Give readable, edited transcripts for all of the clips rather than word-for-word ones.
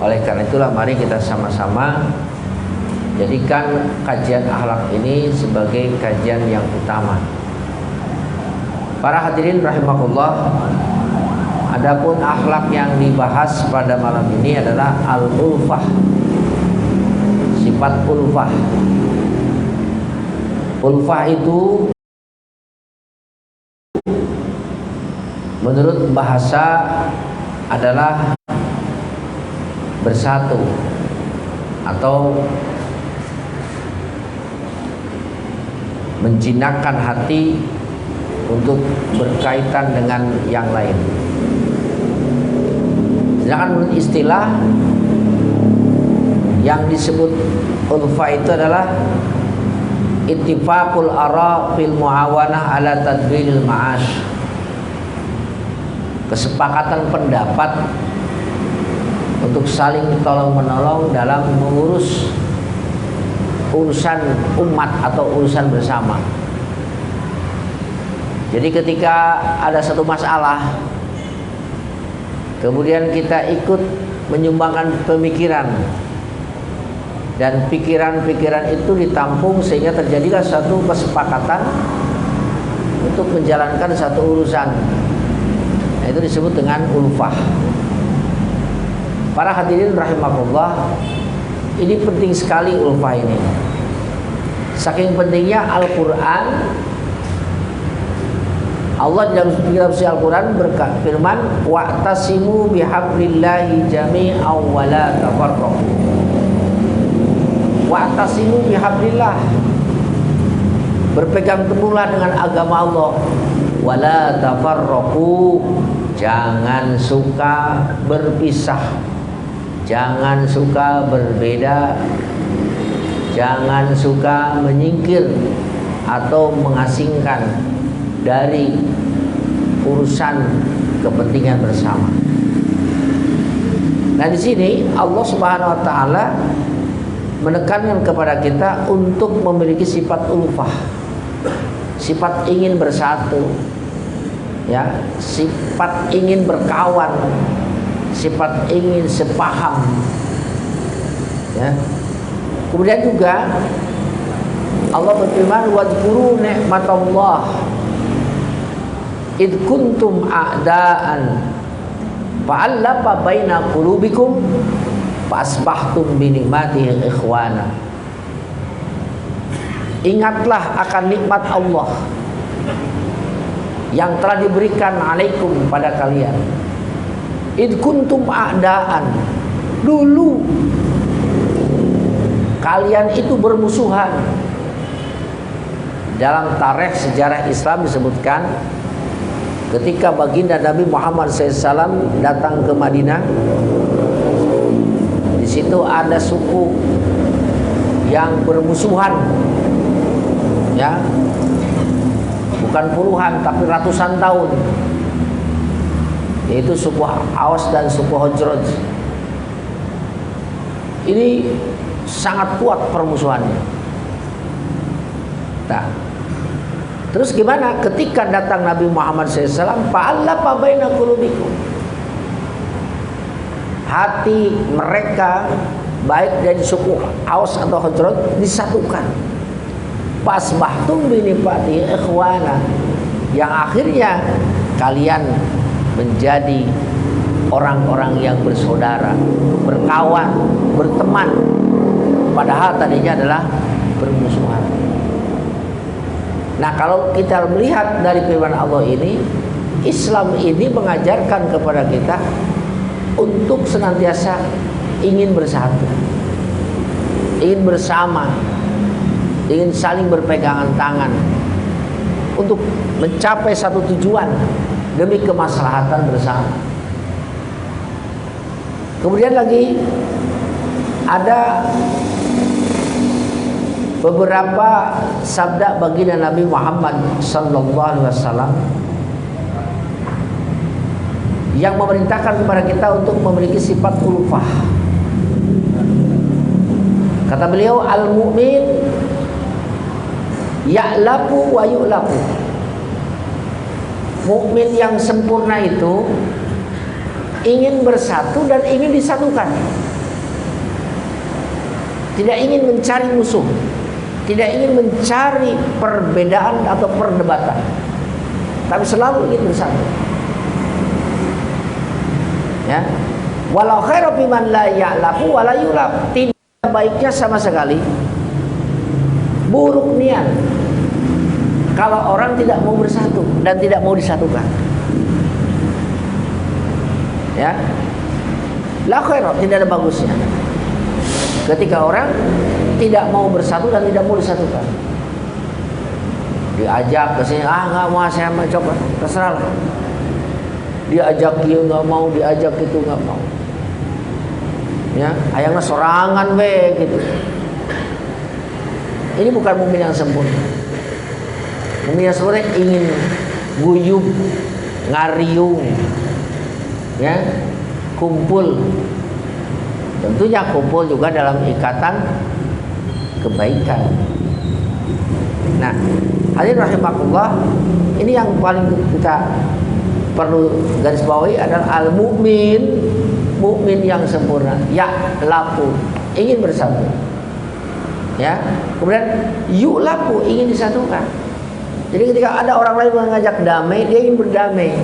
Oleh karena itulah mari kita sama-sama jadikan kajian akhlak ini sebagai kajian yang utama. Para hadirin rahimakumullah, adapun akhlak yang dibahas pada malam ini adalah al-ulfah. Sifat ulfah. Ulfah itu menurut bahasa adalah bersatu atau menjinakkan hati untuk berkaitan dengan yang lain. Sedangkan menurut istilah yang disebut ulfa itu adalah ittifaqul ara fil muawanah ala tadbiril ma'ash. Kesepakatan pendapat untuk saling tolong-menolong dalam mengurus urusan umat atau urusan bersama. Jadi ketika ada satu masalah, kemudian kita ikut menyumbangkan pemikiran, dan pikiran-pikiran itu ditampung sehingga terjadilah satu kesepakatan untuk menjalankan satu urusan. Nah, itu disebut dengan ulfah. Para hadirin rahimakumullah, ini penting sekali ulfah ini. Saking pentingnya Al-Quran, Allah dalam surat Al-Quran berfirman, wa'tasimu bihablillahi jami'an wa la tafarraqu. Wa'tasimu bihablillah, berpegang teguhlah dengan agama Allah, wa la tafarraqu, jangan suka berpisah, jangan suka berbeda, jangan suka menyingkir atau mengasingkan dari urusan kepentingan bersama. Nah, di sini Allah Subhanahu wa taala menekankan kepada kita untuk memiliki sifat ulfah, sifat ingin bersatu, ya, sifat ingin berkawan, sifat ingin sepaham, ya. Kemudian juga Allah berfirman, wadhkuru ni'matallah id kuntum a'daan fa'allafa baina qulubikum fa'asbahtum bi ni'matihi ikhwana. Ingatlah akan nikmat Allah yang telah diberikan alaikum pada kalian. Id kuntum a'daan, dulu kalian itu bermusuhan. Dalam tarikh sejarah Islam disebutkan ketika baginda Nabi Muhammad SAW datang ke Madinah, di situ ada suku yang bermusuhan, ya, bukan puluhan tapi ratusan tahun, yaitu suku Aus dan suku Khazraj. Ini sangat kuat permusuhannya. Nah, terus gimana ketika datang Nabi Muhammad SAW, fa'allafa baina qulubikum, hati mereka baik dari suku Aus atau Khazraj disatukan. Fasbahtum bi ni'matihi ikhwana, yang akhirnya kalian menjadi orang-orang yang bersaudara, berkawan, berteman, padahal tadinya adalah bermusuhan. Nah, kalau kita melihat dari firman Allah ini, Islam ini mengajarkan kepada kita untuk senantiasa ingin bersatu, ingin bersama, ingin saling berpegangan tangan untuk mencapai satu tujuan demi kemaslahatan bersama. Kemudian lagi ada beberapa sabda baginda Nabi Muhammad SAW yang memerintahkan kepada kita untuk memiliki sifat ulfah. Kata beliau, al-mu'min ya'lafu wa yu'lafu. Mukmin yang sempurna itu ingin bersatu dan ingin disatukan. Tidak ingin mencari musuh, tidak ingin mencari perbedaan atau perdebatan, tapi selalu ingin bersatu. Ya, walau khairu biman la ya'lafu wa la yulaf. Tidak baiknya sama sekali, buruk niat kalau orang tidak mau bersatu dan tidak mau disatukan. Ya, la khairu, tidak ada bagusnya ketika orang tidak mau bersatu dan tidak mau disatukan. Diajak ke sini, nggak mau, saya mau coba, terserah lah. Diajak dia nggak mau, diajak itu nggak mau. Ya, ayangnya sorangan be gitu. Ini bukan mukmin yang sempurna. Mukmin yang sempurna ingin guyub, ngariung, ya, kumpul. Tentunya kumpul juga dalam ikatan kebaikan. Nah, hadirin rahimakumullah, ini yang paling kita perlu garis bawahi adalah al-mu'min, mukmin yang sempurna, ya laku, ingin bersatu. Ya, kemudian yu'laku, ingin disatukan. Jadi ketika ada orang lain mengajak damai, dia ingin berdamai.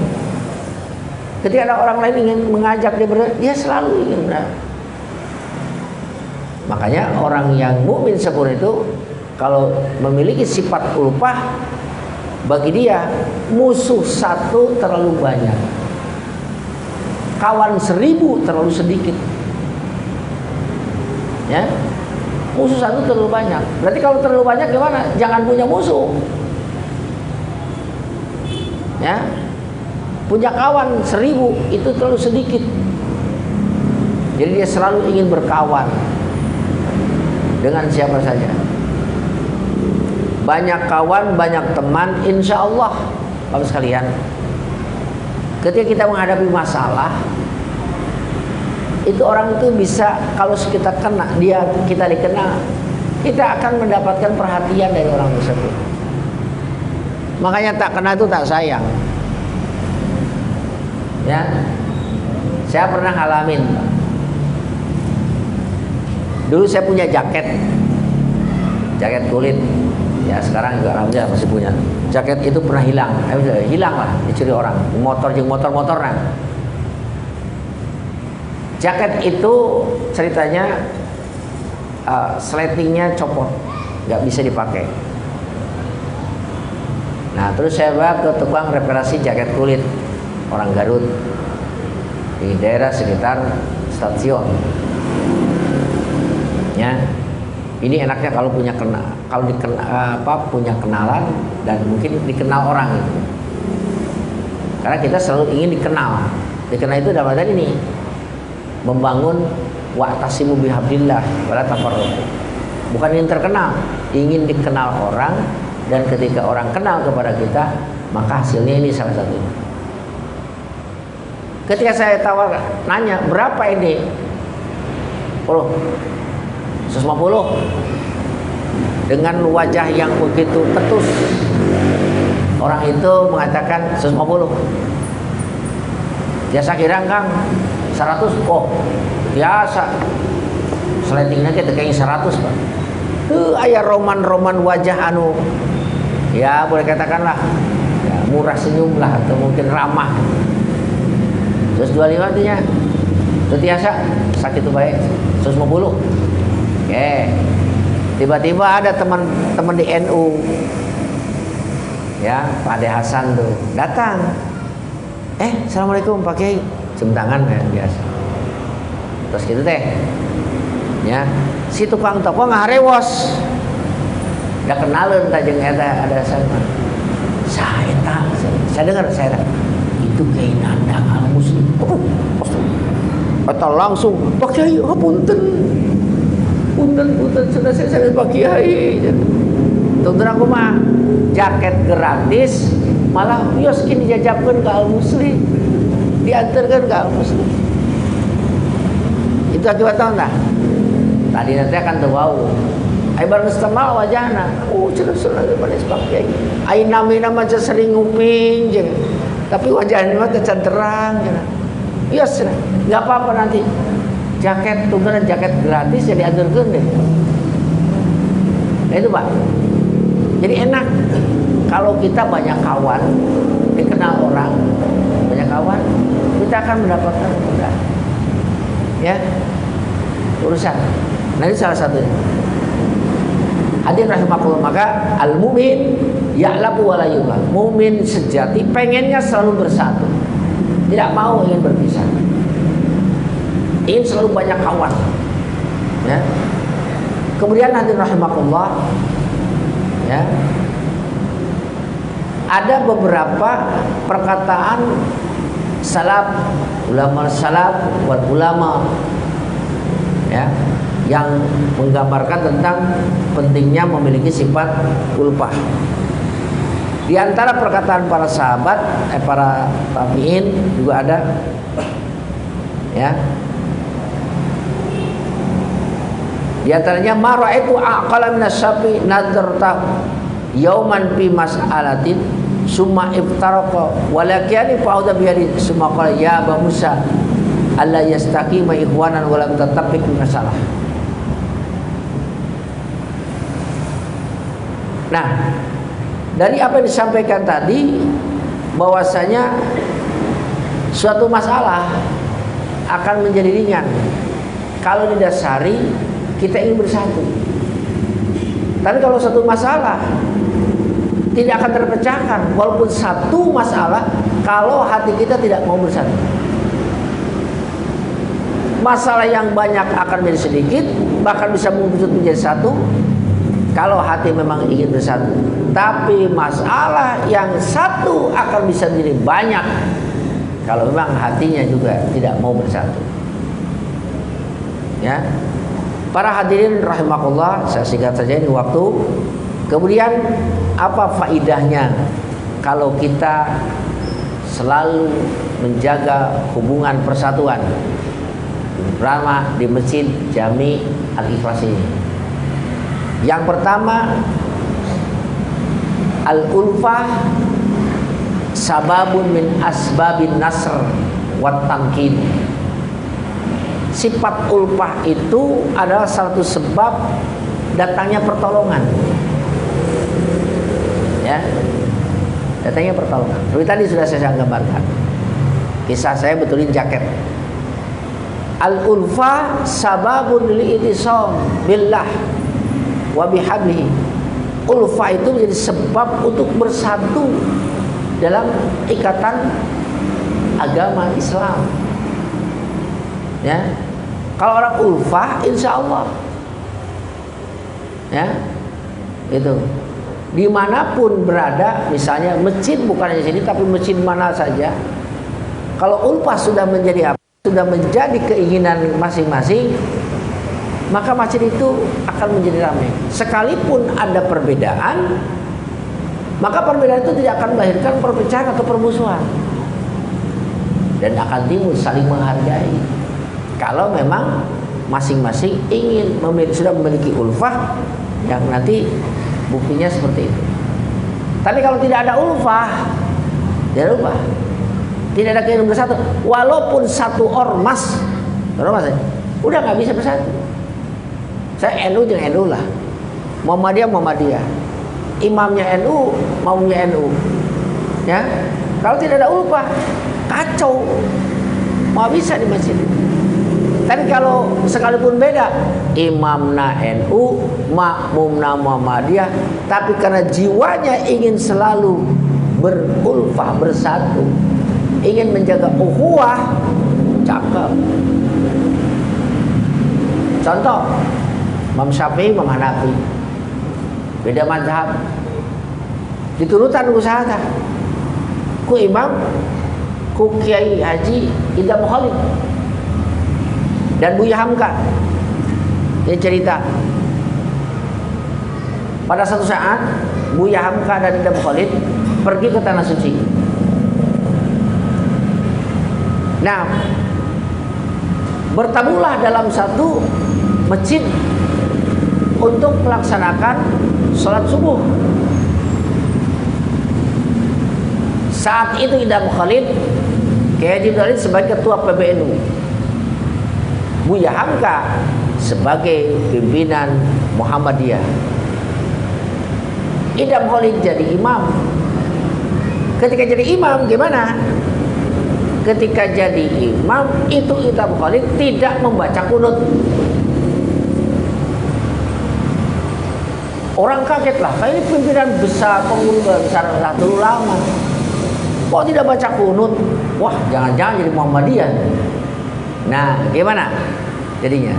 Ketika ada orang lain ingin mengajak dia berdamai, dia selalu ingin berdamai. Makanya orang yang mukmin sempurna itu kalau memiliki sifat ulfah, bagi dia musuh satu terlalu banyak, kawan 1000 terlalu sedikit. Ya, musuh satu terlalu banyak. Berarti kalau terlalu banyak gimana? Jangan punya musuh. Ya, punya kawan 1000 itu terlalu sedikit. Jadi dia selalu ingin berkawan dengan siapa saja. Banyak kawan, banyak teman, insya Allah, Bapak sekalian, ketika kita menghadapi masalah, itu orang itu bisa, kalau kita kena, kita dikenal, kita akan mendapatkan perhatian dari orang tersebut. Makanya tak kena itu tak sayang. Ya, saya pernah ngalamin. Dulu saya punya jaket kulit. Ya sekarang juga alhamdulillah masih punya. Jaket itu pernah hilang. Hilang lah, dicuri orang. Motor nah. Jaket itu ceritanya sletingnya copot, nggak bisa dipakai. Nah terus saya bawa ke tukang reparasi jaket kulit orang Garut di daerah sekitar stasiun. Ya, ini enaknya kalau punya punya kenalan dan mungkin dikenal orang gitu. Karena kita selalu ingin dikenal. Dikenal itu dalam arti ini membangun wa'tasimu bihablillah wala tafarraqu. Bukan ingin terkenal, ingin dikenal orang, dan ketika orang kenal kepada kita, maka hasilnya ini salah satunya. Ketika saya nanya berapa ini? 150 dengan wajah yang begitu ketus, orang itu mengatakan 150. Biasa kira Kang 100, biasa sletingnya kita kayak 100 Pak. Aya roman wajah anu, ya boleh katakanlah ya, murah senyum lah atau mungkin ramah. Terus 25 artinya biasa sakit itu baik 150. Oke, tiba-tiba ada teman-teman di NU, ya Pak Ade Hasan tuh datang. Assalamualaikum Pak Kiai, cium tangan ya biasa. Terus gitu teh, ya si tukang toko ngaharewos, udah kenalan tajeng ada saya dengar itu Kiai Nandang Al Muslim. Atau langsung Pak Kiai, punten sudah saya Pak Kiai. Tuntun aku mah jaket gratis, malah bios ini dijajabkan ke Al Muslim, diantarkan ke Al Muslim. Itu akibat tahun dah. Tadi nanti akan terwau. Ai bareng setema wajahna. Cerah manis Pak Kiai. Ai namina macam sering nguping jeung. Tapi wajahnya mah teu terang cenah. Yes, nggak apa-apa nanti. Jaket tunggalan jaket gratis jadi atur-atur deh. Nah itu Pak. Jadi enak kalau kita banyak kawan, dikenal orang, banyak kawan, kita akan mendapatkan kemudahan. Ya, urusan. Nah ini salah satunya. Hadirin rahimakumullah, maka al-mu'min ya'labu wa la yubah. Mu'min sejati pengennya selalu bersatu. Tidak mau ingin berpisah. Ingin selalu banyak kawan. Ya. Kemudian hadirin rahimakumullah, ya. Ada beberapa perkataan salaf, ulama salaf wal ulama, ya, yang menggambarkan tentang pentingnya memiliki sifat ulfah. Di antara perkataan para sahabat, para tabi'in juga ada, ya. Di antaranya ma ra'aitu aqala min asy-syafi nadarta yauman fi mas'alatin summa iftaraqa walakiani fa'udha bi yadi summa qala ya Aba Musa alla yastaqima ikhwanan wa lam tattafiq fi masalah. Nah, dari apa yang disampaikan tadi, bahwasanya suatu masalah akan menjadi ringan kalau didasari kita ingin bersatu. Tapi kalau satu masalah tidak akan terpecahkan, walaupun satu masalah, kalau hati kita tidak mau bersatu. Masalah yang banyak akan menjadi sedikit, bahkan bisa mewujud menjadi satu kalau hati memang ingin bersatu. Tapi masalah yang satu akan bisa menjadi banyak kalau memang hatinya juga tidak mau bersatu. Ya, para hadirin rahimakumullah, saya singkat saja ini waktu. Kemudian apa faidahnya kalau kita selalu menjaga hubungan persatuan, terutama di Masjid Jami Al-Ikhlas ini? Yang pertama, al-ulfah sababun min asbabin nasr wat tamkin. Sifat ulfah itu adalah satu sebab datangnya pertolongan. Ya, datangnya pertolongan. Seperti tadi sudah saya gambarkan. Kisah saya betulin jaket. Al-ulfah sababun li'itisam billah wa bihablihi. Ulfah itu menjadi sebab untuk bersatu dalam ikatan agama Islam. Ya, kalau orang ulfah, insya Allah, ya, itu dimanapun berada, misalnya masjid bukan di sini, tapi masjid mana saja, kalau ulfah sudah menjadi apa? Sudah menjadi keinginan masing-masing, maka masjid itu akan menjadi ramai. Sekalipun ada perbedaan, maka perbedaan itu tidak akan melahirkan perpecahan atau permusuhan, dan akan timbul saling menghargai. Kalau memang masing-masing ingin sudah memiliki ulfah, yang nanti buktinya seperti itu. Tapi kalau tidak ada ulfah, tidak lupa, tidak ada keinginan bersatu, walaupun satu ormas udah nggak bisa bersatu. Saya NU jangan NU lah, Muhammadiyah, imamnya NU, maunya NU, ya. Kalau tidak ada ulfah, kacau, mau bisa di masjid. Tapi kalau sekalipun beda, imamna NU, makmumna Muhammadiyah, tapi karena jiwanya ingin selalu berulfah, bersatu, ingin menjaga ukhuwah, cakep. Contoh, Imam Syafi'i, Imam Hanafi, beda mazhab, diturutan usaha ku imam, ku Kiai Haji Idam Khalid dan Buya Hamka. Ini cerita, pada satu saat Buya Hamka dan Idam Khalid pergi ke Tanah Suci. Nah, bertabulah dalam satu masjid untuk melaksanakan sholat subuh. Saat itu Idam Khalid Kiai Haji Nurudin sebagai ketua PBNU, Buya Hamka sebagai pimpinan Muhammadiyah, Idam Khalid jadi imam. Ketika jadi imam gimana? Ketika jadi imam itu Idam Khalid tidak membaca kunut. Orang kaget lah, ini pimpinan besar, pengurus besar Nahdlatul Ulama, kok tidak baca kunut? Wah, jangan-jangan jadi Muhammadiyah. Nah, gimana jadinya?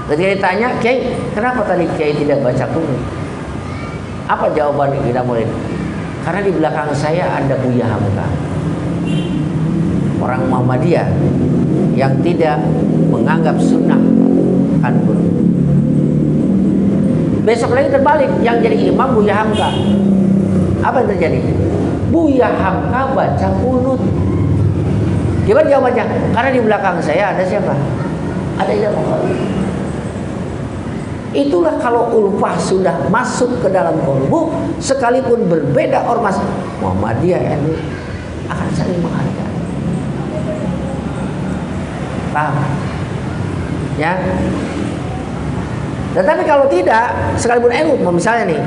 Ketika ditanya, Kiai, kenapa tadi Kiai tidak baca kunut? Apa jawaban Idam Khalid? Karena di belakang saya ada Buya Hamka, orang Muhammadiyah yang tidak menganggap sunnah kan kunut. Besok lagi terbalik, yang jadi imam Buya Hamka. Apa yang terjadi? Buya Hamka baca kunut. Gimana jawabannya? Karena di belakang saya ada siapa? Ada Idam Khalid. Itulah kalau ulfah sudah masuk ke dalam kolbu, sekalipun berbeda ormas, Muhammadiyah NU akan saling menghargai. Paham? Ya. Tetapi kalau tidak, sekalipun NU, misalnya nih,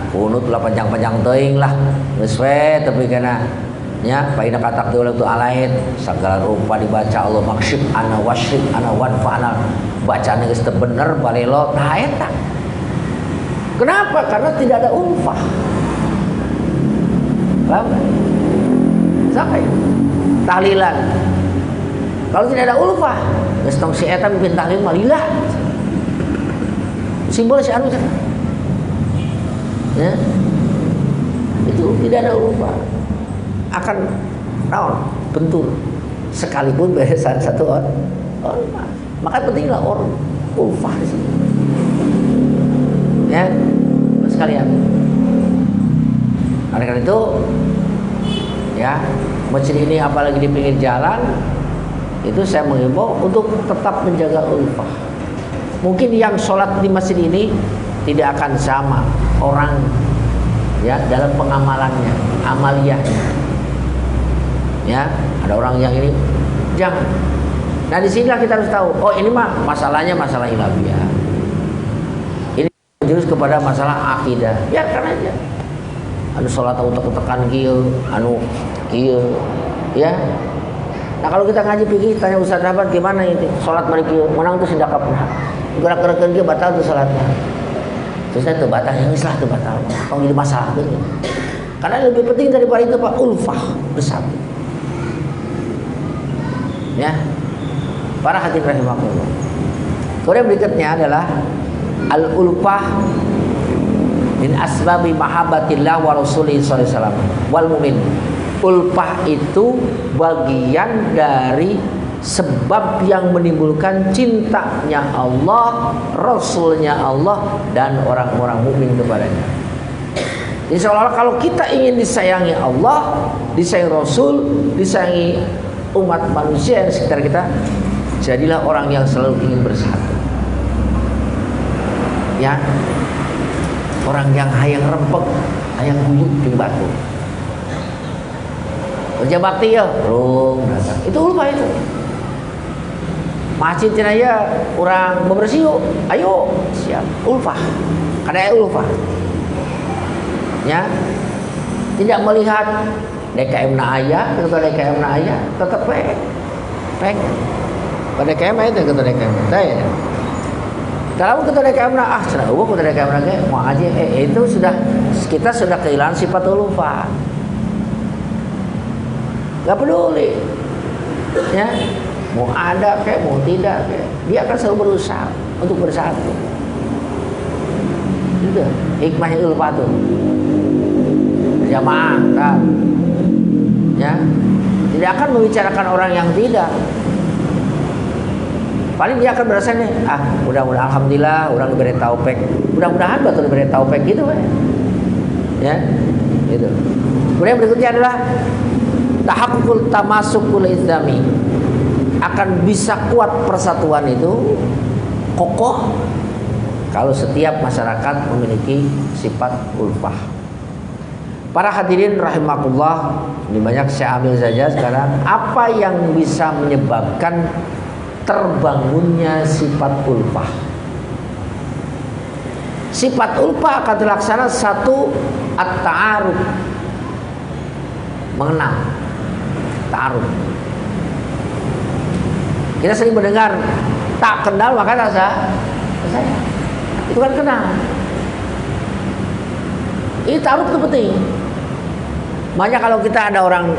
kunut lah panjang-panjang teuing lah, geus we tapi kana nya paina katak teu tu alain segala rupa dibaca Allah maksud ana wasyid ana wanfa'ana, bacaan geus teu bener balelo tah eta. Kenapa? Karena tidak ada ulfah. Paham? Sampai tahlilan. Kalau tidak ada ulfah, geus tong si eta mimpin tahlil mah lillah. Simbol si anu ya, itu tidak ada ulfah, akan naon bentur sekalipun beresan satu ormas. Maka pentinglah ulfah di sini. Ya, sekalian. Oleh karena itu, ya masjid ini apalagi di pinggir jalan, itu saya mengimbau untuk tetap menjaga ulfah. Mungkin yang sholat di masjid ini tidak akan sama orang ya dalam pengamalannya, amaliyahnya. Ya, ada orang yang ini jangan. Nah di sinilah kita harus tahu, oh ini mah masalahnya masalah ilmiah. Ini jurus kepada masalah akidah. Ya karena aja. Anu sholat untuk tekan kieu, anu kieu, ya. Nah kalau kita ngaji pikir tanya Ustaz Rahmat gimana ini sholat mari kieu, menang tuh sedekap. Gerak-gerakan dia batal tuh salatnya. Terus itu batal, yang islah itu batal. Kalau jadi masalah tuh. Karena lebih penting daripada itu Pak, ulfah bersatu. Ya, para hadirin rahimakumullah. Kemudian berikutnya adalah al-ulfah min asbabi mahabbatillah wa rasulih sallallahu alaihi wasallam wal mu'min. Ulfah itu bagian dari sebab yang menimbulkan cintanya Allah, Rasulnya Allah, dan orang-orang mukmin kepadanya. Insya Allah kalau kita ingin disayangi Allah, disayangi Rasul, disayangi umat manusia di sekitar kita, jadilah orang yang selalu ingin bersatu. Ya, orang yang hayang rempek, hayang guyuk di batu. Kerja bakti ya, belum datang. Itu ulfah itu. Masjid cenaya orang bebersih yuk, ayo siap ulfah, kada ulfah. Ya, tidak melihat DKM na aya, ketua DKM na aya, tetap peng. Pada DKM itu ketua DKM, saya. Kalau ketua DKM na cenah eueuh ketua DKM na ge mau aja, itu sudah kita sudah kehilangan sifat ulfah. Gak peduli, ya. Mau ada kayak mau tidak kayak dia akan selalu berusaha untuk bersatu. Itu hikmahnya ulfah itu. Jamaah, kan? Ya, tidak akan membicarakan orang yang tidak. Paling dia akan berasa nih, mudah-mudahan alhamdulillah orang diberi taufik. Mudah-mudahan betul diberi taufik gitu kan. Ya, itu. Kemudian berikutnya adalah tahaqqul tamasukul islami. Akan bisa kuat persatuan itu kokoh kalau setiap masyarakat memiliki sifat ulfah. Para hadirin rahimakumullah, ini banyak saya ambil saja sekarang. Apa yang bisa menyebabkan terbangunnya sifat ulfah? Sifat ulfah akan terlaksana satu, at-ta'aruf, mengenal, ta'aruf. Kita sering mendengar tak kenal maka tak sayang. Itu kan kenal. Ini ta'aruf itu penting. Makanya kalau kita ada orang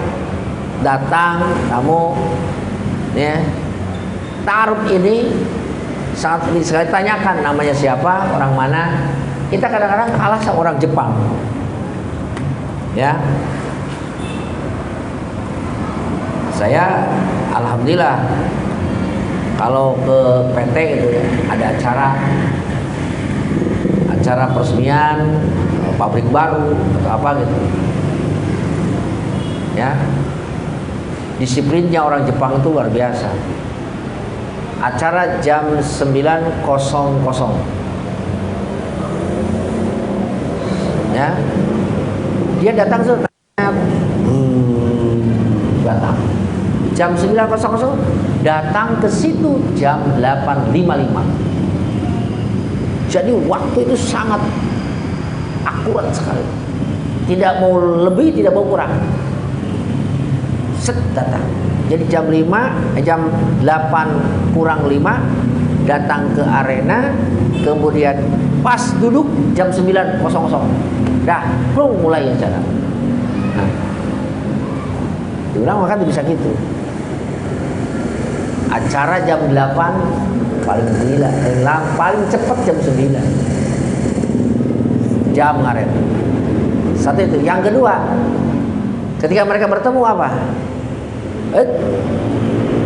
datang, tamu, ya, ta'aruf ini saat sekali tanyakan namanya siapa, orang mana. Kita kadang-kadang kalah sama orang Jepang, ya. Saya alhamdulillah kalau ke PT gitu ya, ada acara peresmian pabrik baru atau apa gitu, ya, disiplinnya orang Jepang itu luar biasa. Acara jam 9.00, ya, dia datang datang jam 9.00, datang ke situ jam 8.55. Jadi waktu itu sangat akurat sekali, tidak mau lebih, tidak mau kurang. Set datang. Jadi jam 8 kurang 5 datang ke arena, kemudian pas duduk jam 9.00. Dah, mulai acara. Nah, diulang maka bisa gitu. Acara jam 8 paling gila, paling cepat jam 9. Jam ngaret. Satu itu. Yang kedua, ketika mereka bertemu apa?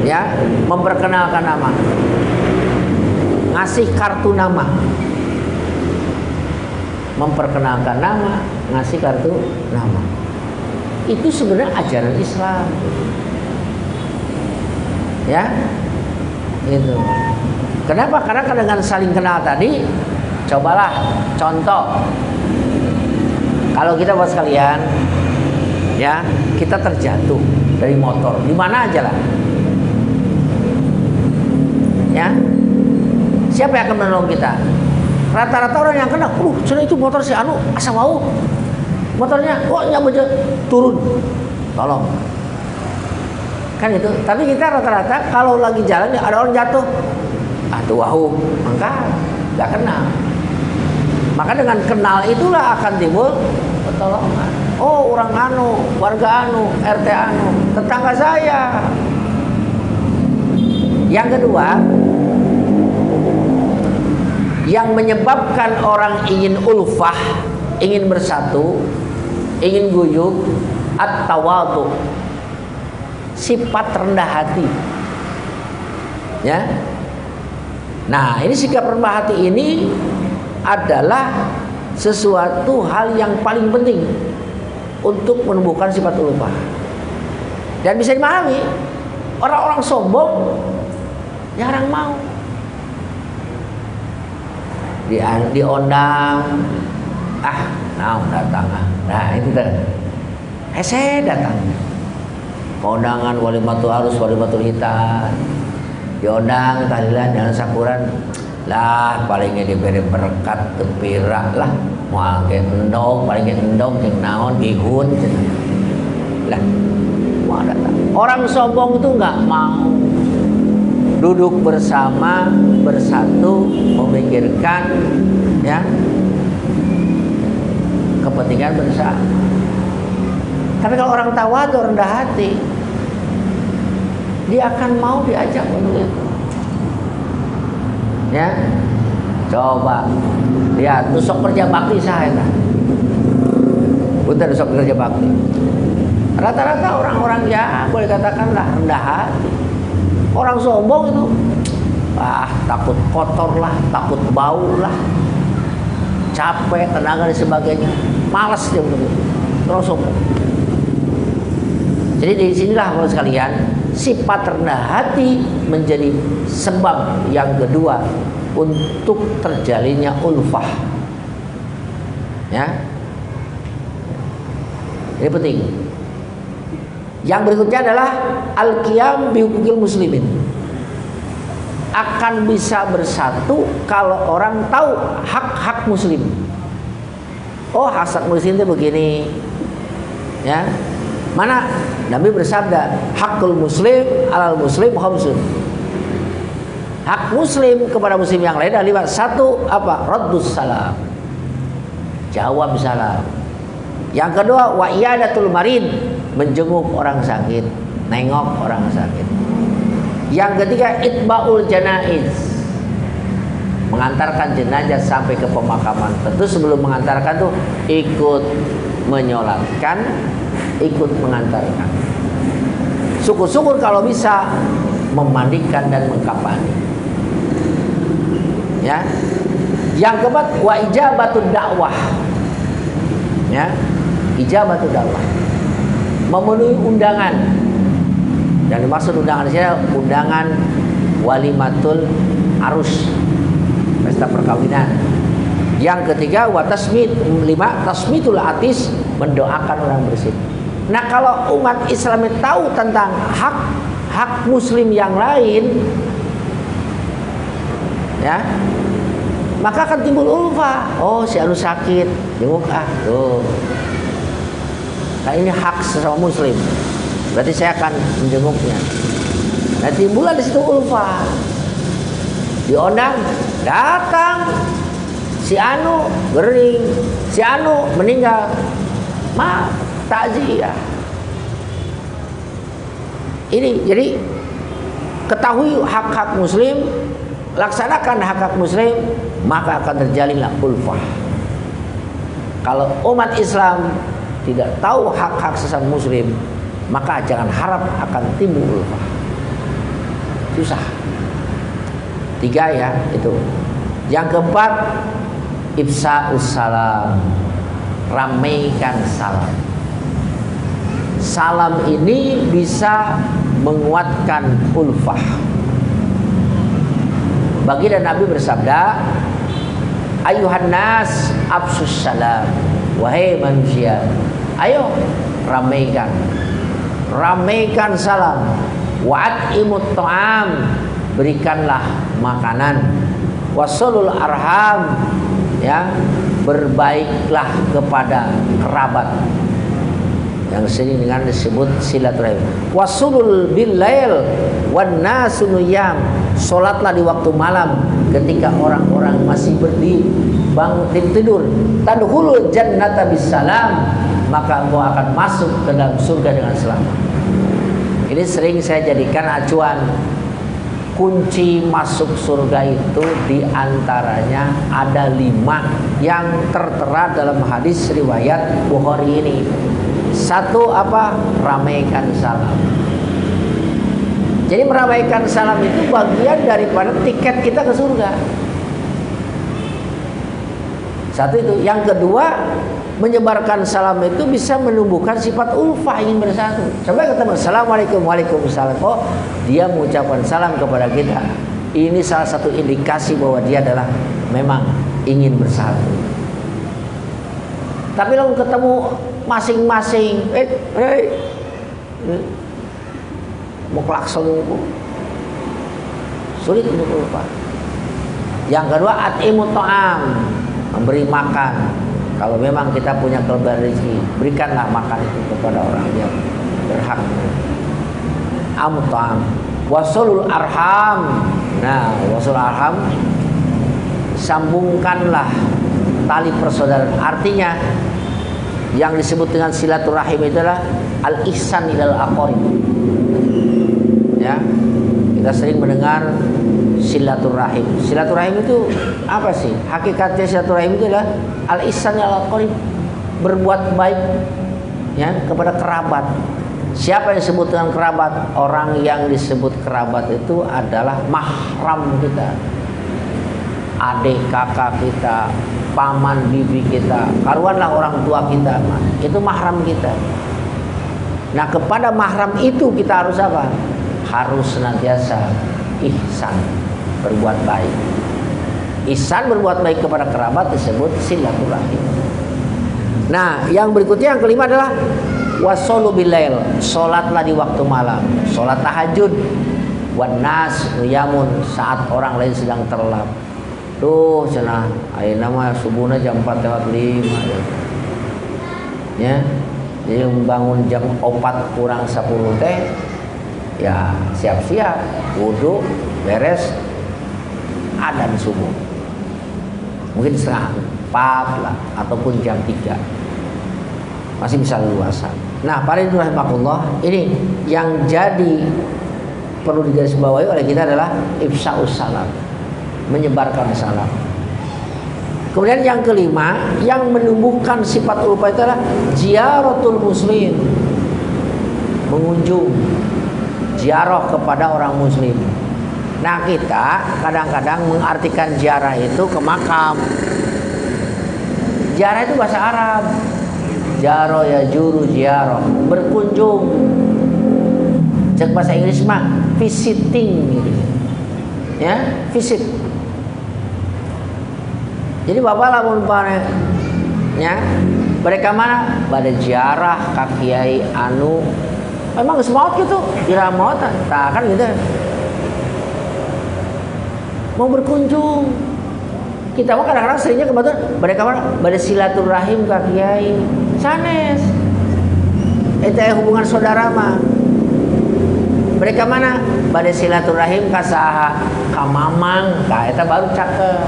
Ya, memperkenalkan nama, ngasih kartu nama, memperkenalkan nama, ngasih kartu nama. Itu sebenarnya ajaran Islam, ya, itu. Kenapa? Karena dengan saling kenal tadi, cobalah contoh. Kalau kita buat sekalian, ya, kita terjatuh dari motor, di mana aja lah, ya, siapa yang akan menolong kita? Rata-rata orang yang kena, sudah itu motor si Anu, asal mau, motornya, nyampe turun, tolong, kan itu. Tapi kita rata-rata kalau lagi jalan ada orang jatuh, aduh, maka nggak kenal. Maka dengan kenal itulah akan timbul pertolongan. Oh, orang anu, warga anu, RT anu, tetangga saya. Yang kedua, yang menyebabkan orang ingin ulfah, ingin bersatu, ingin guyup, at-tawadhu, sifat rendah hati. Ya. Nah, ini sikap rendah hati ini adalah sesuatu hal yang paling penting untuk menumbuhkan sifat ulfah. Dan bisa dimahami, orang-orang sombong jarang mau diundang. Datang. Nah, itu dah. Saya datang. Kondangan walimatul arus, walimatul hitan. Diundang tahlilan dan sakuran. Lah palingnya diberi berkat tempirak lah, mau ke endong, palingnya endong yang naon gihun lah, mau datang. Orang sombong itu nggak mau duduk bersama, bersatu, memikirkan, ya, kepentingan bersama. Tapi kalau orang tawadhu, rendah hati, dia akan mau diajak untuk itu. Ya, coba lihat tusuk kerja bakti saya kan, bukan tusuk kerja bakti. Rata-rata orang-orang, ya boleh katakanlah rendah hati. Orang sombong itu, takut kotor lah, takut bau lah, capek, tenaga dan sebagainya, malas dia untuk itu. Orang sombong. Jadi di sinilah kalau sekalian, sifat rendah hati menjadi sebab yang kedua untuk terjalinnya ulfah. Ya. Ini penting. Yang berikutnya adalah al-qiyam bi huquqil muslimin. Akan bisa bersatu kalau orang tahu hak-hak muslim. Oh, hak muslim itu begini. Ya. Mana Nabi bersabda, hakul muslim alal muslim khamsun. Hak muslim kepada muslim yang lain adalah 1 apa? Raddus salam. Jawab salam. Yang kedua, wa iyadatul marid, menjenguk orang sakit, nengok orang sakit. Yang ketiga, itbaul janaiz, mengantarkan jenazah sampai ke pemakaman. Tentu sebelum mengantarkan tuh ikut menyolatkan, ikut mengantarkan. Syukur-syukur kalau bisa memandikan dan mengkafani. Ya. Yang keempat, wa ijabatud dakwah. Ya. Ijabatud dakwah. Memenuhi undangan. Yang dimaksud undangan di sini undangan walimatul arus, pesta perkawinan. Yang ketiga wa tasmit, 5 tasmitul atis, mendoakan orang bersih. Nah, kalau umat Islam tahu tentang hak muslim yang lain, ya, maka akan timbul ulfah. Oh, si anu sakit, jenguk tuh. Nah, ini hak sesama muslim. Berarti saya akan menjenguknya. Nah, timbullah di situ ulfah. Diundang, datang. Si anu gering, si anu meninggal. Maaf, takziah. Ini jadi ketahui hak-hak muslim, laksanakan hak-hak muslim, maka akan terjalinlah ulfah. Kalau umat Islam tidak tahu hak-hak sesama muslim, maka jangan harap akan timbul ulfah. Susah. 3 ya itu. Yang keempat, ifsa'us salam, ramaikan salam. Salam ini bisa menguatkan ulfah. Baginda Nabi bersabda, ayuhan nas absus salam. Wahai manusia, ayo ramaikan salam. Wa'at'imut ta'am, berikanlah makanan. Wasolul arham, ya, berbaiklah kepada kerabat, yang sering dengan disebut silaturahim. Wasulul billail wan nasu niyam, salatlah di waktu malam ketika orang-orang masih berdiri, bangun tidur. Tadkhulul jannata bisalam, maka engkau akan masuk ke dalam surga dengan selamat. Ini sering saya jadikan acuan. Kunci masuk surga itu diantaranya ada 5 yang tertera dalam hadis riwayat Bukhari ini. 1 apa? Ramaikan salam. Jadi meramaikan salam itu bagian daripada tiket kita ke surga. 1 itu. Yang kedua, menyebarkan salam itu bisa menumbuhkan sifat ulfah, ingin bersatu. Coba ketemu, assalamualaikum, waalaikumsalam. Oh, dia mengucapkan salam kepada kita. Ini salah satu indikasi bahwa dia adalah memang ingin bersatu. Tapi kalau ketemu masing-masing, mau klakson, sulit untuk ulfah. Yang kedua, at'imut ta'am, memberi makan. Kalau memang kita punya kelebihan rezeki, berikanlah makan itu kepada orang yang berhak. Amut'am, wasulul arham. Nah, wasulul arham, sambungkanlah tali persaudaraan. Artinya yang disebut dengan silaturahim itu adalah al-ihsan ilal aqarib. Ya, kita sering mendengar silaturahim. Silaturahim itu apa sih? Hakikatnya silaturahim itu adalah al-ihsan ilal aqarib, berbuat baik ya kepada kerabat. Siapa yang disebut dengan kerabat? Orang yang disebut kerabat itu adalah mahram kita. Adik kakak kita, paman bibi kita, karuanlah orang tua kita, itu mahram kita. Nah, kepada mahram itu kita harus apa? Harus senantiasa ihsan, berbuat baik. Ihsan berbuat baik kepada kerabat disebut silaturahim. Nah, yang berikutnya yang kelima adalah wasolu bilail, sholatlah di waktu malam, sholat tahajud. Wanas niyamun, saat orang lain sedang terlelap. Tuh cenah ayeuna mah subuhna jam 4:05 ya. Jadi membangun jam 4 kurang 10 teh ya siap-siap wudu beres adzan subuh. Mungkin setengah 4 lah ataupun jam 3 masih bisa luasa. Nah, para hadirin rahimakumullah, ini yang jadi perlu digarisbawahi oleh kita adalah ifsa'us salam, menyebarkan salam. Kemudian yang kelima, yang menumbuhkan sifat ulfa itu adalah ziaratul muslim, mengunjung, ziarah kepada orang muslim. Nah, kita kadang-kadang mengartikan ziarah itu ke makam. Ziarah itu bahasa Arab. Ziarah ya juru ziarah, berkunjung. Cek bahasa Inggris mah visiting gitu. Ya, visit. Jadi bapak lamun ya, mereka mana? Pada ziarah ka kiai anu memang geus maot gitu, iramotan. Tah kan gitu. Mau berkunjung. Kita mah kadang-kadang seringnya kebetulan mereka mana? Pada silaturahim ka kiai. Sanes. Eta hubungan saudara mah. Mereka mana? Pada silaturahim ka saha? Ka mamang, ka eta baru cakep.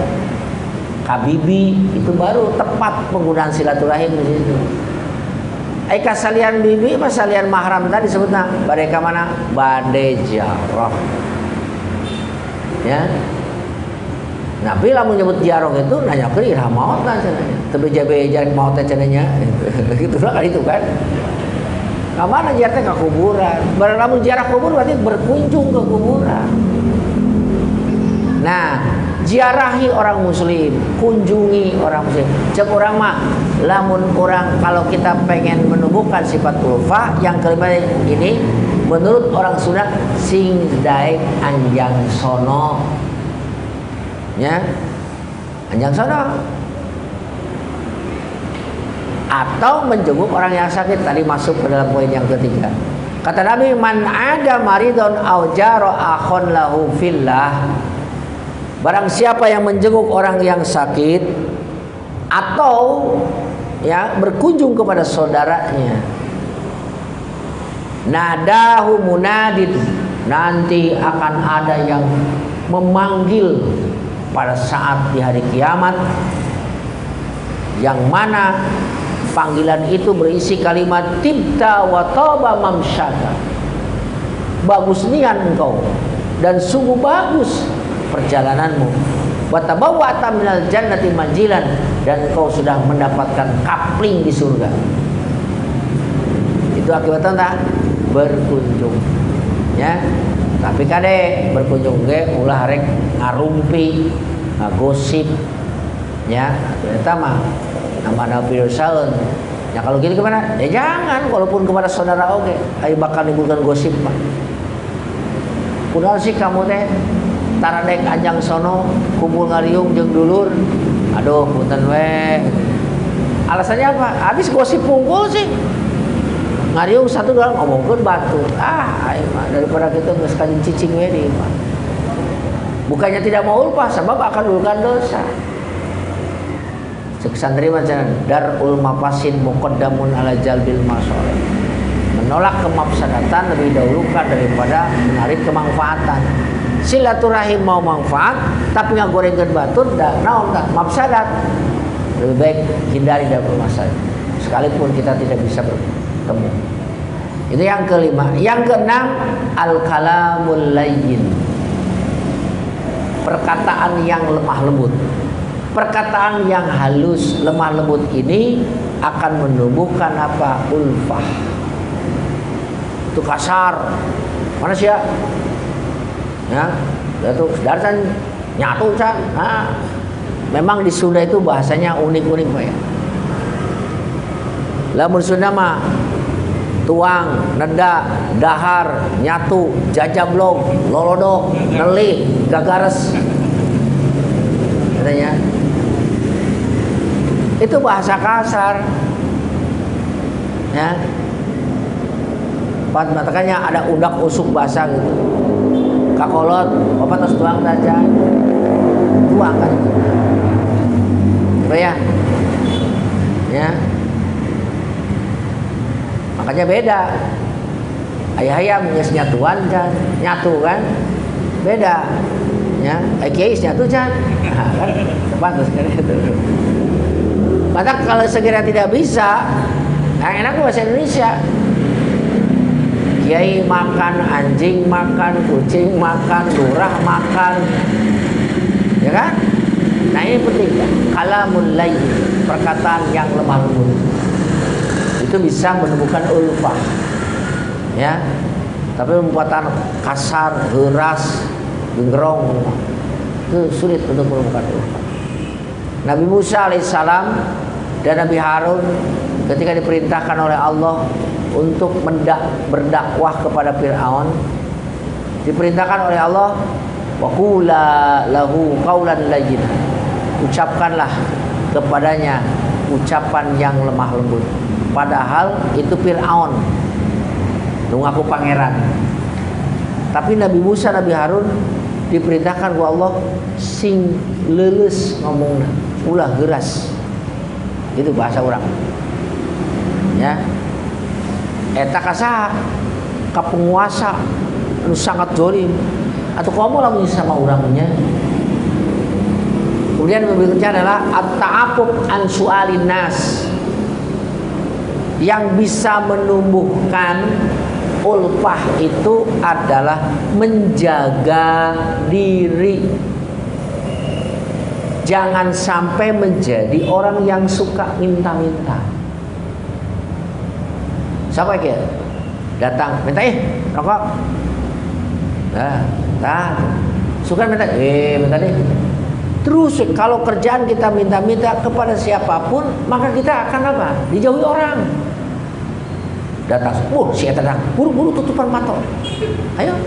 Ka bibi itu baru tepat penggunaan silaturahim di situ. Ka salian bibi apa salian mahram tadi disebutna? Mereka mana? Bade ziarah. Ya. Nah, bila menyebut ziarah itu nanya ke irah maot lah cenanya. Teu beja-beja maot teh cenanya. Gitu lah kan itu kan. Kamana ziarah teh ke kuburan. Lamun ziarah kubur berarti berkunjung ke kuburan. Nah, ziarahi orang muslim, kunjungi orang muslim. Cek orang mah lamun orang kalau kita pengen menumbuhkan sifat ulfa, yang kelima ini menurut orang Sunda sing daek anjang sono. Ya. Anjang sono. Atau menjenguk orang yang sakit, tadi masuk ke dalam poin yang ketiga. Kata Nabi, man ada maridon au jaro akhon lahu fillah. Barang siapa yang menjenguk orang yang sakit atau ya berkunjung kepada saudaranya, nadahu munadid, nanti akan ada yang memanggil pada saat di hari kiamat, yang mana panggilan itu berisi kalimat tibta wa taba mamsyaka, bagus niat engkau dan sungguh bagus perjalananmu, wa tabawwa'ta minal jannati manjilan, dan engkau sudah mendapatkan kapling di surga. Itu akibatnya berkunjung ya. Tapi kade berkunjung ge ulah rek ngarumpi, ngagosip ya. Eta mah nama video saeun. Ya kalau gitu gimana? Ya jangan, walaupun kepada saudara oge, aya bakal nimbulkan gosip mah. Kunaon sih kamu teh taradek anjang sono kumpul ngariung jeung dulur. Aduh, punten we. Alasannya apa? Habis gosip pungkul sih. Ngariung satu doang ngomongkeun batur. Ayo mah daripada kita geus kajing cicing we di mah. Bukannya tidak mau ulfah, sebab akan menimbulkan dosa. Cek santri macam darul mafasid muqaddamun ala jalbil masalih. Menolak kemafsadatan lebih dahulukan daripada menarik kemanfaatan. Silaturahim mau manfaat tapi ngagorengkeun batur da naon tah mafsadat. Lebih baik hindari dari masalah. Sekalipun kita tidak bisa bertemu. Itu yang kelima. Yang keenam, al-kalamul layyin. Perkataan yang lemah lembut. Perkataan yang halus, lemah lembut ini akan menumbuhkan apa? Ulfah. Itu kasar. Mana sih ya? Ya, itu darsan nyatu can. Nah, memang di Sunda itu bahasanya unik-unik Pak ya. Lamun Sunda mah tuang, neda, dahar, nyatu, jajablog, lolodok, nelih, gagares. Katanya. Itu bahasa kasar. Ya. Makanya ada undak usuk basah gitu. Kakolot, bapak terus tuang saja. Tuang kan. Coba ya. Ya. Makanya beda. Ayah-ayah mengis nyatuan kan, nyatu kan. Beda. Ya, kiai nyatu kan. Nah, kan sepatus kan itu. Maka kalau segera tidak bisa, yang enak bahasa Indonesia. Kiai makan, anjing makan, kucing makan, lurah makan. Ya kan? Nah ini penting kan? Kalamul layyin, perkataan yang lemah lembut. Itu bisa menemukan ulfah. Ya. Tapi perkataan kasar, keras, gengrong itu sulit untuk menemukan ulfah. Nabi Musa alaihissalam dan Nabi Harun ketika diperintahkan oleh Allah untuk berdakwah kepada Fir'aun, diperintahkan oleh Allah wa qula lahu qaulan layyin, ucapkanlah kepadanya ucapan yang lemah lembut. Padahal itu Fir'aun ngaku pangeran. Tapi Nabi Musa, Nabi Harun diperintahkan oleh Allah sing leuleus ngomongna, ulah geras. Itu bahasa orang. Ya. Eta kasaha ka penguasa anu sangat zalim atau kamu lamun sama orangnya. Kemudian berikutnya adalah at-ta'affuf an su'alin nas, yang bisa menumbuhkan ulfah itu adalah menjaga diri. Jangan sampai menjadi orang yang suka minta-minta. Siapa ya? Datang, minta rokok. Nah, suka minta, minta deh. Terus kalau kerjaan kita minta-minta kepada siapapun, maka kita akan apa? Dijauhi orang. Datang, si datang, buru-buru tutupan mata. Ayo.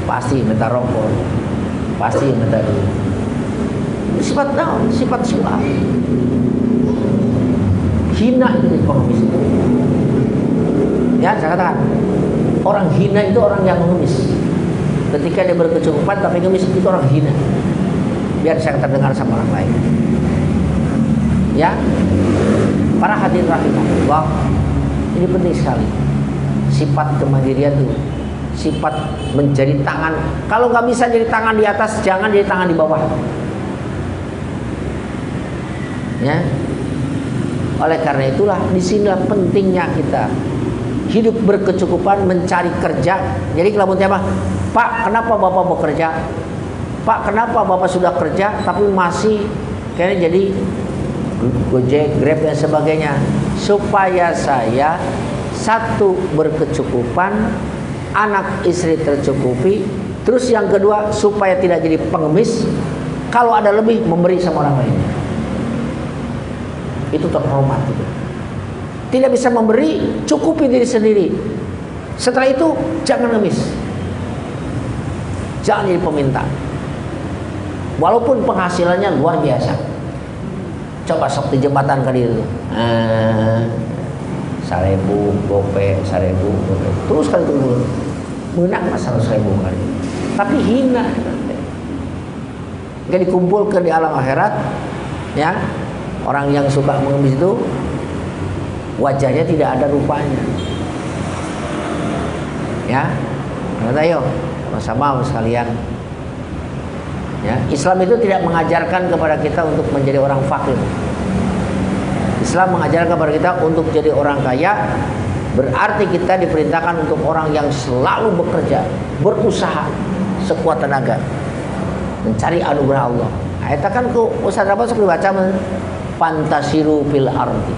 Pasti minta rokok. Pasti minta duit. Sifat naon? Sifat suap. Hina itu pengemis itu. Ya, saya katakan orang hina itu orang yang mengemis. Ketika dia berkecukupan tapi ngemis, itu orang hina. Biar saya terdengar sama orang lain. Ya, para hadirin rahimahullah, ini penting sekali. Sifat kemandirian itu, sifat menjadi tangan. Kalau nggak bisa jadi tangan di atas, jangan jadi tangan di bawah. Ya. Oleh karena itulah disinilah pentingnya kita hidup berkecukupan, mencari kerja. Jadi kalau apa? Pak, kenapa Bapak bekerja? Pak, kenapa Bapak sudah kerja tapi masih kayaknya jadi Gojek, Grab dan sebagainya? Supaya saya satu berkecukupan, anak istri tercukupi, terus yang kedua supaya tidak jadi pengemis. Kalau ada lebih memberi sama orang lain. Itu terhormat itu. Tidak bisa memberi, cukupi diri sendiri. Setelah itu jangan ngemis. Jangan jadi peminta. Walaupun penghasilannya luar biasa. Coba sok di jembatan kali itu. 1.000 gope, 1.000 gope. Terus kali itu menang masalah 1.000 kali. Tapi hina. Gak dikumpulkan di alam akhirat, ya. Orang yang suka mengemis itu wajahnya tidak ada rupanya. Ya, ayo sama-sama sekalian. Ya, Islam itu tidak mengajarkan kepada kita untuk menjadi orang fakir. Islam mengajarkan kepada kita untuk jadi orang kaya. Berarti kita diperintahkan untuk orang yang selalu bekerja, berusaha sekuat tenaga, mencari anugerah Allah. Ayat kan ke Ustaz apa sok dibaca fantasiru fil ardi,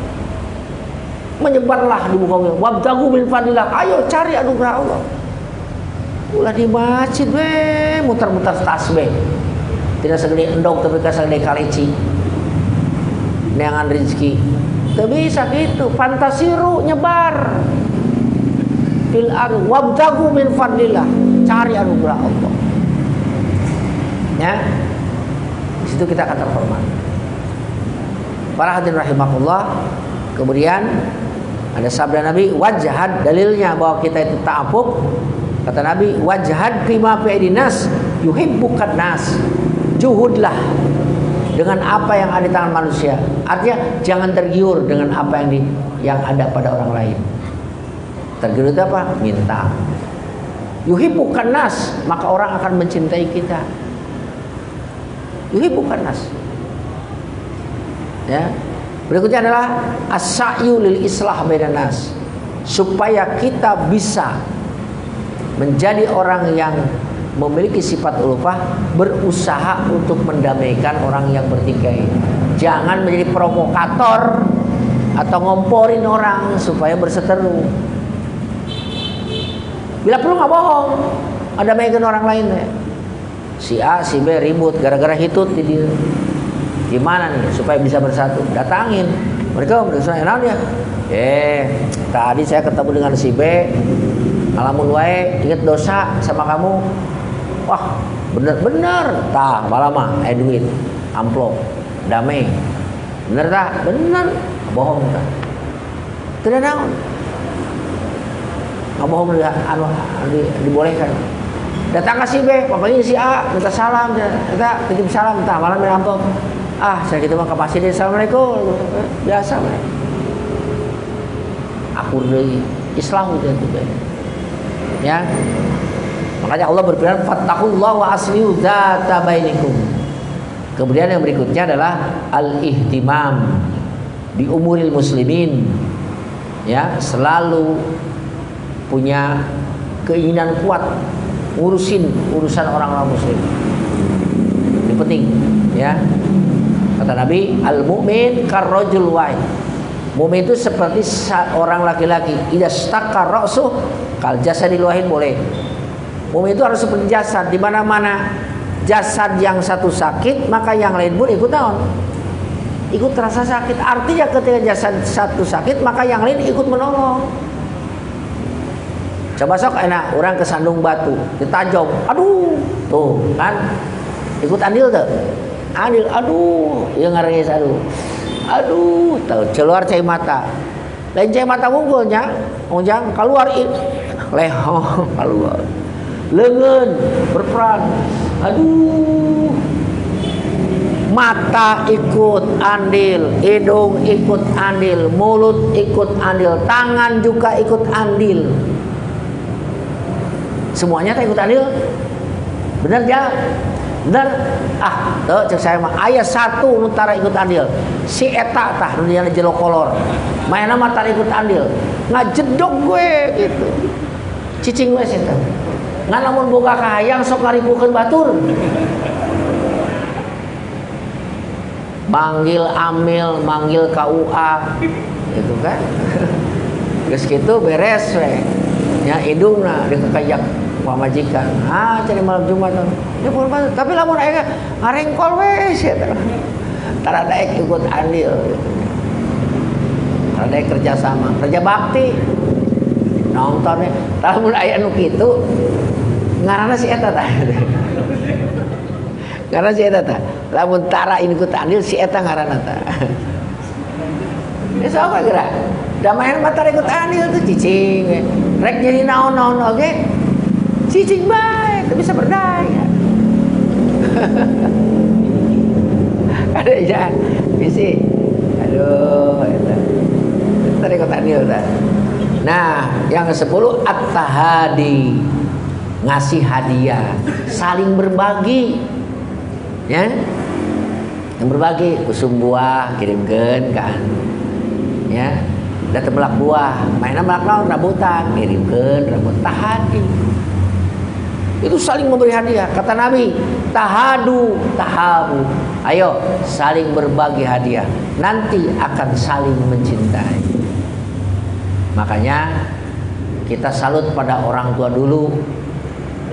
menyebarlah di muka bumi, wabtagu min fadlillah, ayo cari anugerah Allah. Ulah di masjid muter-muter tasbih, tidak segede endog tapi segede kaleci neangan rezeki. Tidak bisa gitu. Fantasiru, nyebar fil ardi wabtagu min fadlillah, cari anugerah Allah. Ya, di situ kita akan terhormat. Para hadirin rahimahullah, Kemudian ada sabda Nabi, wajhad, dalilnya bahwa kita itu ta'affuf. Kata Nabi, wajhad bima fi dinas yuhibbukan nas. Juhudlah dengan apa yang ada di tangan manusia. Artinya jangan tergiur dengan apa yang ada pada orang lain. Tergiur itu apa? Minta. Yuhibbukan nas, maka orang akan mencintai kita. Yuhibbukan nas. Ya. Berikutnya adalah as-sa'yu lil islah bainan nas, supaya kita bisa menjadi orang yang memiliki sifat ulfah, berusaha untuk mendamaikan orang yang bertikai. Jangan menjadi provokator atau ngomporin orang supaya berseteru. Bila perlu nggak bohong, damaikan orang lain ya. Si A, si B ribut gara-gara hitut di dia. Gimana nih supaya bisa bersatu? Datangin mereka enak dia. Tadi saya ketemu dengan si B, alamun wae inget dosa sama kamu. Wah bener-bener tah balama duit amplop damai bener tah bener bohong tah tidak naon nggak bohong dibolehkan. Datang ke si B, papanya si A minta salam, kita titip salam, tah malam main amplop. Saya gitu mah kapasi deh, assalamualaikum, biasa man. Akur deui Islam itu ya. Makanya Allah berfirman fattaqullaha wa aslihu dzata bainikum. Kemudian yang berikutnya adalah al-ihtimam bi umuril muslimin. Ya, selalu punya keinginan kuat ngurusin urusan orang-orang muslim. Ini penting, ya. Kata Nabi, al-mu'min karrajul wahid. Mu'min itu seperti orang laki-laki. Idza staqqa ra'suh kal jasadil wahid boleh. Mu'min itu harus seperti jasad, di mana-mana jasad yang satu sakit, maka yang lain pun ikut naon? Ikut terasa sakit. Artinya ketika jasad satu sakit, maka yang lain ikut menolong. Coba sok enak orang kesandung batu, ditajam. Aduh, tuh kan ikut andil tuh. Andil, aduh, yang ngarengis aduh, tahu keluar cai mata. Lain cai mata unggulnya, onjang keluar lehong keluar. Lengan berperan. Aduh. Mata ikut andil, hidung ikut andil, mulut ikut andil, tangan juga ikut andil. Semuanya tak ikut andil. Benar ya? Benar. Tuh cek saya mah aya satu nutara ikut andil. Si eta tah nu diana jelo kolor. Mainna mah tar ikut andil. Ngajedog gue gitu. Cicing we eta. Ngan lamun boga kahayang sok ngaripukeun batur. Manggil amil, manggil KUA gitu kan. Geus kitu beres we. Ya hidungna dikekayak pamajikan. Cari malam Jumat. Ya pun tapi lamun aya ngarengkol we sia teh. Tara daek ikut andil gitu. Tara daek kerja sama, kerja bakti. Nontonnya, lamun aya nu kitu ngaranna si eta tah. Karena si eta tah. Lamun tara ikut andil si eta ngaranna tah. Ya sok geura. Da main mah tara ikut andil tuh cicing we. Rek jadi naon-naon oge. Cicing bae, teu bisa berdaya. Ada ya, bisi. Aduh, eta. Tadi kota dia udah. Nah, yang ke-10 at-tahadi. Ngasih hadiah, saling berbagi. Ya. Yang berbagi, kusum buah kirimkeun kan. Ya. Datang melak buah, mainan melak naon rambutan, kirimkeun rambut tahadi. Itu saling memberi hadiah. Kata Nabi, tahadu, tahabu. Ayo saling berbagi hadiah. Nanti akan saling mencintai. Makanya kita salut pada orang tua dulu.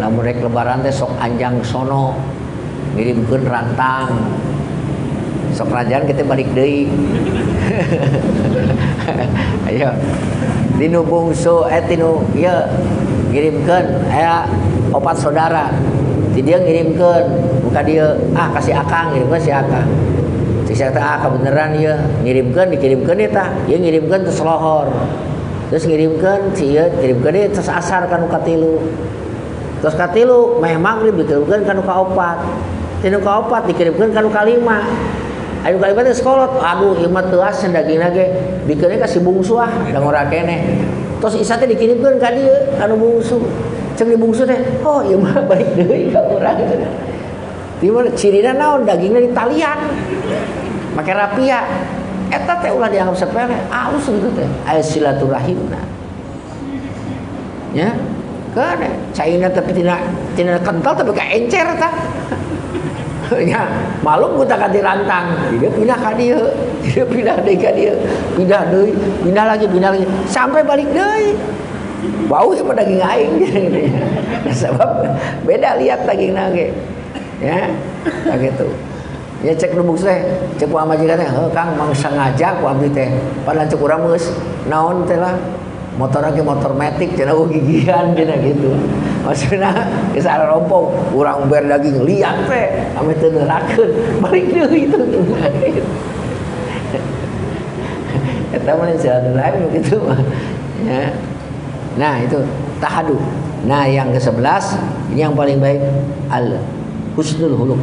Lamun rek lebaran teh sok anjang sono, ngirimkeun rantang. Sok rajaan kita balik deui. Ayo. Tinu bungsu tinu ieu ngirimkeun aya 4 saudara. Ti dia ngirimkeun, buka dia kasih akang ngirimkeun si akang. Saya kata kebenaran ya dikirimkan ya tah, ya ngirimkan terus lohor, terus ngirimkan cia kirimkan dia terus asar kan katilu, terus katilu meh maghrib dikirimkan kan kaopat, tinu kaopat dikirimkan kan kalima, ayo kalima teh sekolot, aduh ieu mah teu asa dagingna ge bikeunna kasih bungsu ah da ngora keneh, terus isa teh dikirimkan ka dieu kanu bungsu, ceuk di bungsu teh oh ieu mah balik deui ka urang. Dimana cirina naon dagingnya ditalian pakai rapia eta teh ulah dianggap sepele aus gitu teh aya silaturahimna ya kan caina tapi tina kental tapi ka encer tah ya malum ku tak dirantang dia pindah ka dieu dia pindah deui ka dieu pindah lagi sampai balik deui bau sama daging aing gitu ya. Sebab beda lihat dagingna ge ya gitu. Ya cek lubuk teh, cek ku majikan teh, heuh Kang mang sengaja ku abdi teh. Padahal cek urang geus naon teh lah. Motor ge motor matic cenah gigian cenah gitu. Maksudna geus rompong, urang ber daging liat teh, ame teu neurakeun, balik deui itu. Eta mah jalan lain begitu mah. Ya. Nah, itu tahadu. Nah, yang ke-11 ini yang paling baik husnul huluk,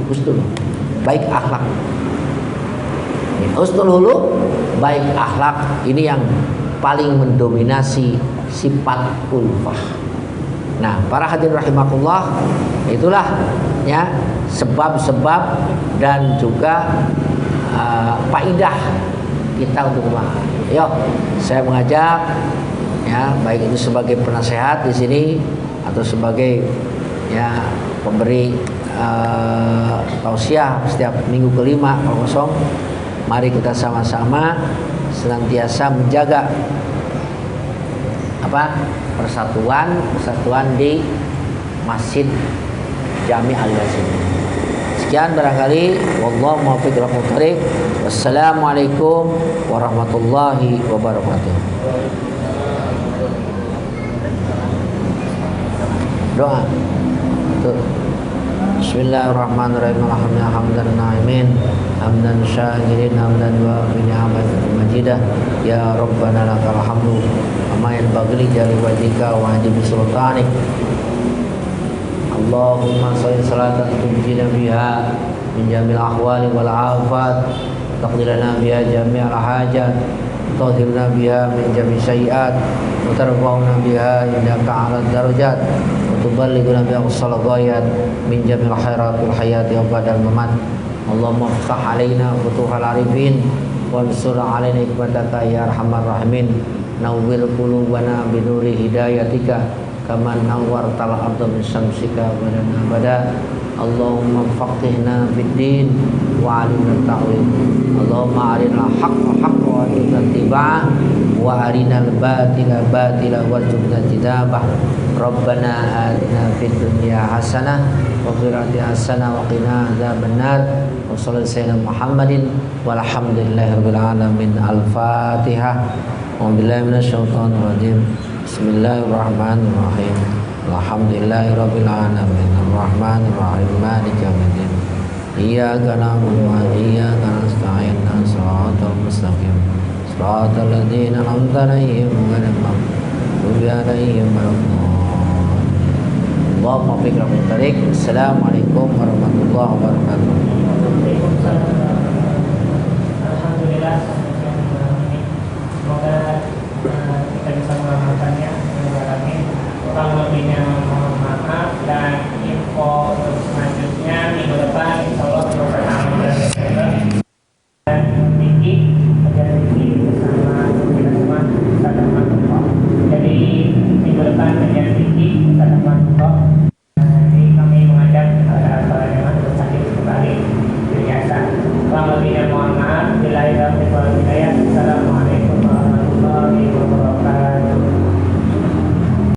baik akhlak. Husnul huluk, baik akhlak ini yang paling mendominasi sifat ulfah. Nah, para hadirin rahimakumullah, itulah ya sebab-sebab dan juga faidah kita untuk memahami. Yuk, saya mengajak ya baik itu sebagai penasehat di sini atau sebagai ya pemberi tausiah setiap minggu kelima kalau kosong, mari kita sama-sama senantiasa menjaga persatuan di Masjid Jami Al-Yasin. Sekian barangkali, wallahu muwaffiq ila aqwamit. Wassalamualaikum warahmatullahi wabarakatuh. Doa. Tuh. Bismillahirrahmanirrahim. Alhamdulillah hamdan na'imin hamdan syakirin hamdan wa bi ni'matin majidah ya rabbana lakal hamdu amma yanbaghi li jalali wajhika wa ajib sultanik. Allahumma shalli salatan tunjina biha min jamil ahwali wal afat taqdirana biha jami'al hajat tahhirna biha min jami' syai'at wa tarfa'una biha indaka 'ala darajat tuballighuna bi aqsal ghayat min jamil khairatil hayati wa badal mamat. Allahumma ftah alaina futuhal arifin wansur alaina hikmataka ya arhamar rahimin. Nawwir qulubana bi nuri hidayatika kama nawwartal arda min syamsika badana bada. Allahumma faqihna fid din wa 'allimna ta'wil. Allahumma arina al-haqqa haqqan wa arina ittiba'ah wa arina al-batila batila warzuqna ijtinabah. Rabbana atina fid dunya hasanah wa fil akhirati hasanah wa qina adzabannar. Wa sallallahu alaihi Muhammadin walhamdulillahirabbil alamin. Al-Fatihah. A'udzubillahi minasyaitonir rajim. Bismillahirrahmanirrahim. Alhamdulillahirabbil alamin. Arrahmanir rahim. Maliki yaumiddin. Iyyaka na'budu wa iyyaka nasta'in. Shiratal mustaqim. Shiratal ladzina an'amta 'alaihim ghairil maghdubi 'alaihim waladdallin. Allahumma fikra mutarik. Assalamualaikum warahmatullahi wabarakatuh. Alhamdulillah. Semoga kita bisa mengamalkannya. Kurang lebihnya mohon maaf, dan info untuk selanjutnya minggu depan insya Allah Profesor Ahmad dan Vicky bersama kita semua Ustaz Ahmad. Jadi minggu depan dengan Vicky Ustaz Ahmad